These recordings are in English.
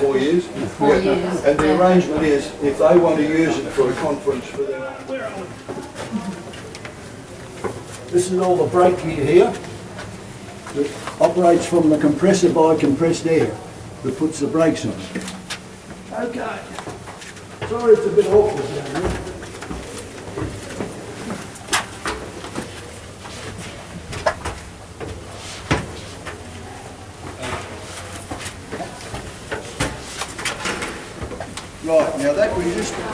4 years. 4 years. And the arrangement is, if they want to use it for a conference for their own. This is all the brake gear here. That operates from the compressor by compressed air that puts the brakes on. Okay. Sorry it's a bit awkward down here. Right, now that resistor.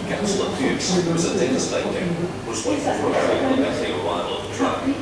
Councillor Hughes was a devastating, was waiting for a train at the arrival of the train.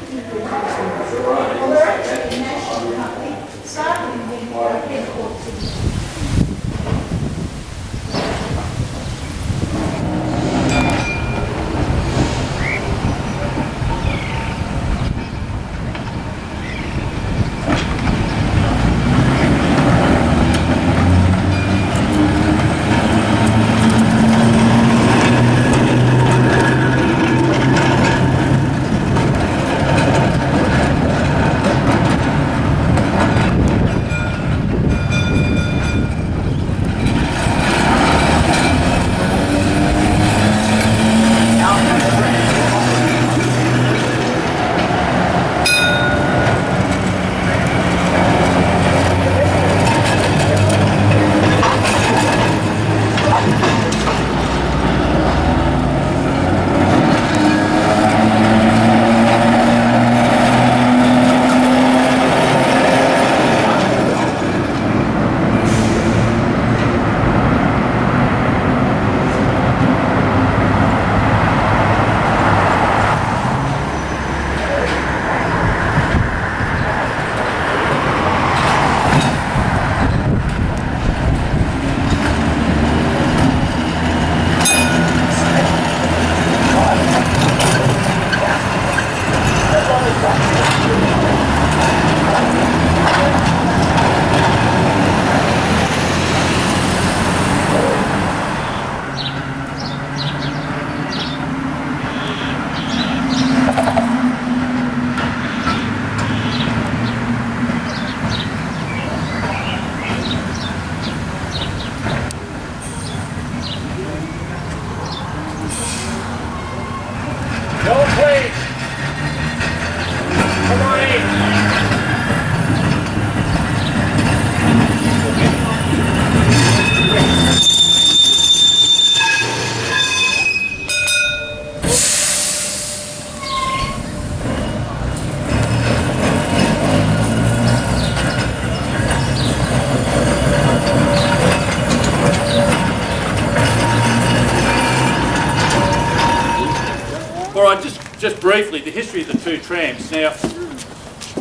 Just briefly, the history of the two trams. Now,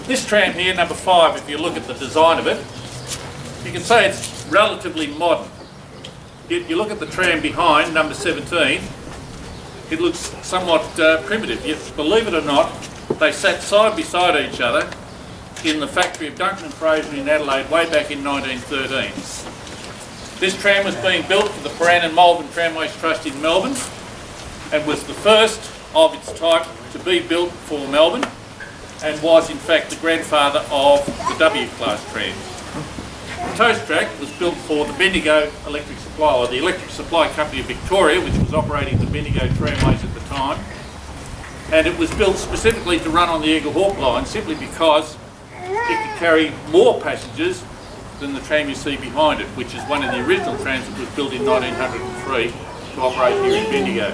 this tram here, number 5, if you look at the design of it, you can say it's relatively modern. You look at the tram behind, number 17, it looks somewhat primitive. Yet, believe it or not, they sat side beside each other in the factory of Junction and Fraser in Adelaide way back in 1913. This tram was being built for the Paran and Malvern Tramways Trust in Melbourne and was the first of its type to be built for Melbourne and was in fact the grandfather of the W-class trams. ToastRack was built for the Bendigo Electric Supply, or the Electric Supply Company of Victoria, which was operating the Bendigo Tramways at the time. And it was built specifically to run on the Eaglehawk line, simply because it could carry more passengers than the tram you see behind it, which is one of the original trams that was built in 1903 to operate here in Bendigo.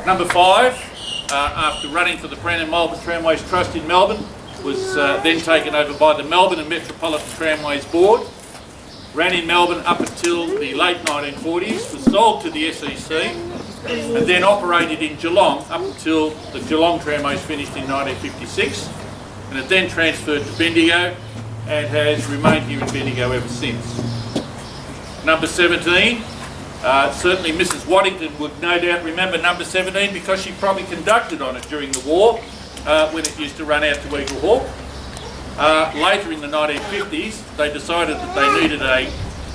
Number 5, after running for the Brandon Melbourne Tramways Trust in Melbourne, was then taken over by the Melbourne and Metropolitan Tramways Board. Ran in Melbourne up until the late 1940s, was sold to the SEC, and then operated in Geelong up until the Geelong Tramways finished in 1956, and it then transferred to Bendigo and has remained here in Bendigo ever since. Number 17, certainly Mrs Waddington would no doubt remember number 17 because she probably conducted on it during the war when it used to run out to Eaglehawk. Later in the 1950s, they decided that they needed a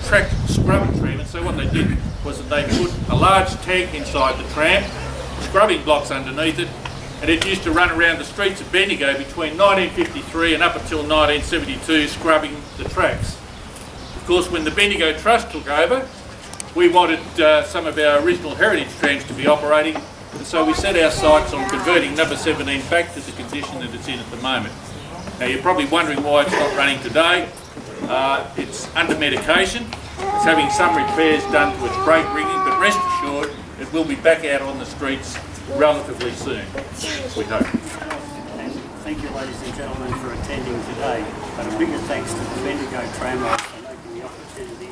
track scrubbing tram, and so what they did was that they put a large tank inside the tram, scrubbing blocks underneath it, and it used to run around the streets of Bendigo between 1953 and up until 1972 scrubbing the tracks. Of course, when the Bendigo Trust took over, we wanted some of our original heritage trams to be operating, and so we set our sights on converting number 17 back to the condition that it's in at the moment. Now you're probably wondering why it's not running today. It's under medication. It's having some repairs done to its brake rigging, but rest assured it will be back out on the streets relatively soon, we hope. Thank you, ladies and gentlemen, for attending today. But a bigger thanks to the Bendigo Tramways for making the opportunity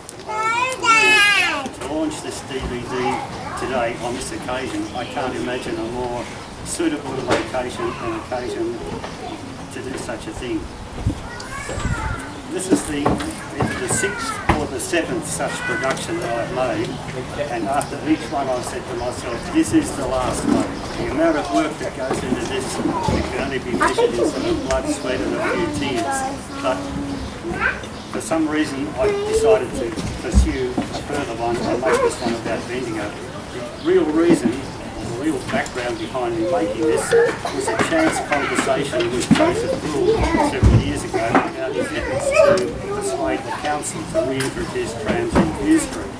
to launch this DVD today on this occasion. I can't imagine a more suitable location and occasion to do such a thing. This is either the 6th or the 7th such production that I've made, and after each one I've said to myself, this is the last one. The amount of work that goes into this, it can only be measured in sort of blood, sweat and a few tears. But for some reason I decided to pursue a further one and make this one about Bendigo. The real reason, the real background behind me making this was a chance conversation with Joseph Gould several years ago about his efforts to persuade the council to reintroduce trams in View Street.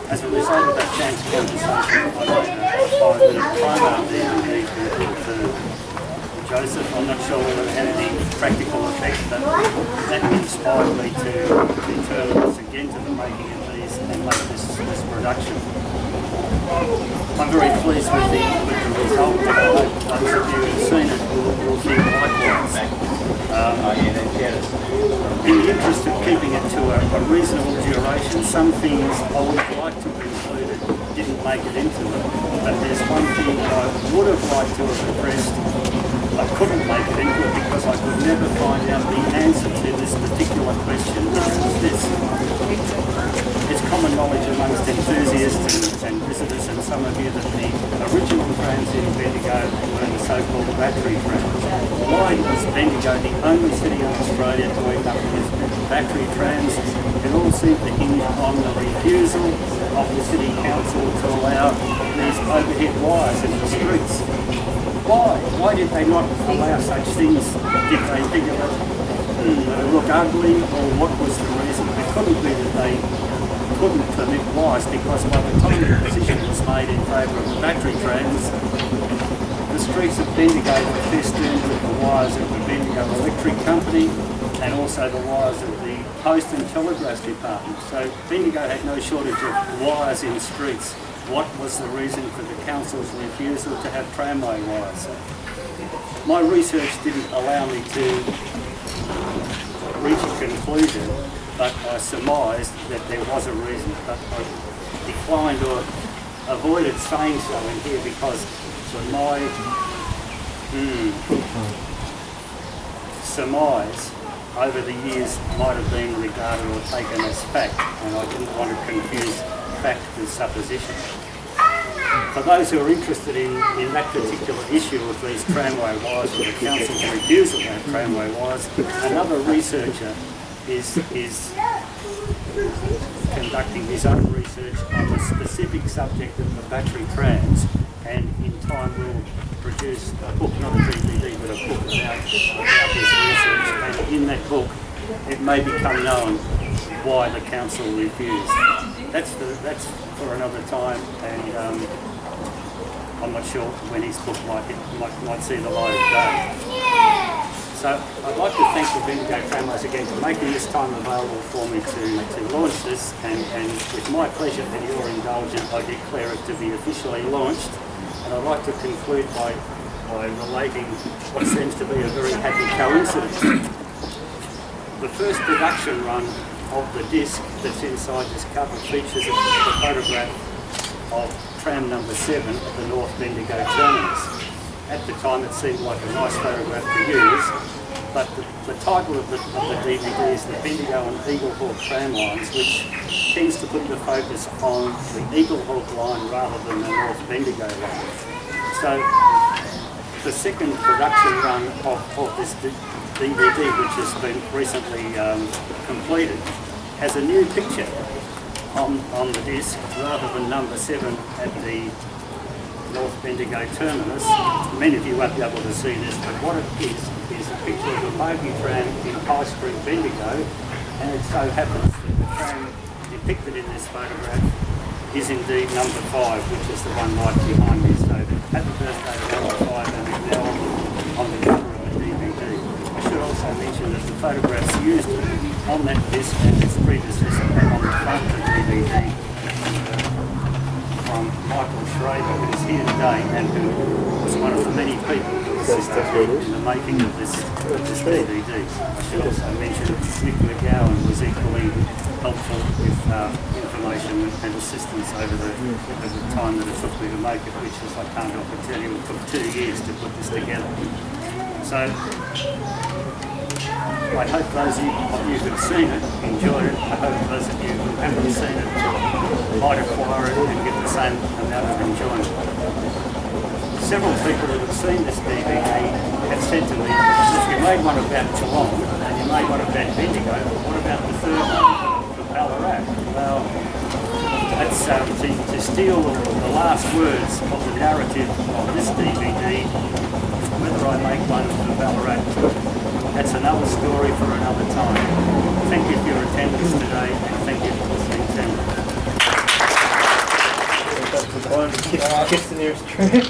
As a result of that chance conversation, I made a 5-minute promo DVD for Joseph. I'm not sure whether it had any practical effect, but that inspired me to return once again to the making of these and make this production. I'm very pleased with the result, and I hope those of you who've seen it will think likewise. In the interest of keeping it to a reasonable duration, some things I would have liked to have included didn't make it into it, but there's one thing I would have liked to have addressed. I couldn't make it into it because I could never find out the answer to this particular question, which was this. It's common knowledge amongst enthusiasts and visitors and some of you that the original trams in Bendigo were the so-called battery trams. Why was Bendigo the only city in Australia to end up with battery trams? It all seemed to hinge on the refusal of the city council to allow these overhead wires in the streets. Why? Why did they not allow such things? Did they think of it look ugly, or what was the reason? It couldn't be that they couldn't permit wires, because by the time the decision was made in favour of the battery trams, the streets of Bendigo were festooned with the wires of the Bendigo Electric Company and also the wires of the Post and Telegraph Department. So Bendigo had no shortage of wires in streets. What was the reason for the council's refusal to have tramway wires? My research didn't allow me to reach a conclusion, but I surmised that there was a reason, but I declined or avoided saying so in here because my surmise over the years might have been regarded or taken as fact, and I didn't want to confuse fact with supposition. For those who are interested in that particular issue of these tramway wires, or the council's refusal to have tramway wires, another researcher is conducting his own research on the specific subject of the battery trams, and in time will produce a book, not a DVD, but a book about his research. And in that book, it may become known why the council refused. That's for another time, and I'm not sure when his book might see the light of day. So I'd like to thank the Bendigo Tramways again for making this time available for me to launch this, and with my pleasure and your indulgence, I declare it to be officially launched. And I'd like to conclude by relating what seems to be a very happy coincidence. The first production run of the disc that's inside this cover features a photograph of tram number 7 at the North Bendigo Terminus. At the time it seemed like a nice photograph to use, but the title of the DVD is the Bendigo and Eaglehawk tram lines, which tends to put the focus on the Eaglehawk line rather than the North Bendigo line. So the second production run of this DVD, which has been recently completed, has a new picture on the disc rather than number 7 at the North Bendigo terminus. Many of you won't be able to see this, but what it is a picture of a bogie tram in High Street, Bendigo, and it so happens that the tram depicted in this photograph is indeed number 5, which is the one right behind me. So happy birthday to number 5, and it's now on the cover of the DVD. I should also mention that the photographs used on that disc and its predecessor and on the front of the DVD from Michael Schrader, who is here today and who was one of the many people who assisted in the making of this DVD. I should also mention that Nick McGowan was equally helpful with information and assistance over the time that it took me to make it, which, as I can't help but tell you, it took 2 years to put this together. So I hope those of you who've seen it enjoyed it. I hope those of you who haven't seen it might acquire it and get the same amount of enjoyment. Several people that have seen this DVD have said to me, you made one about Geelong and you made one about Bendigo, but what about the third one for Ballarat? Well, that's to steal the last words of the narrative of this DVD. Whether I make one for Ballarat, that's another story for another time. Thank you for your attendance today, and thank you for listening to me. Kiss the nearest train.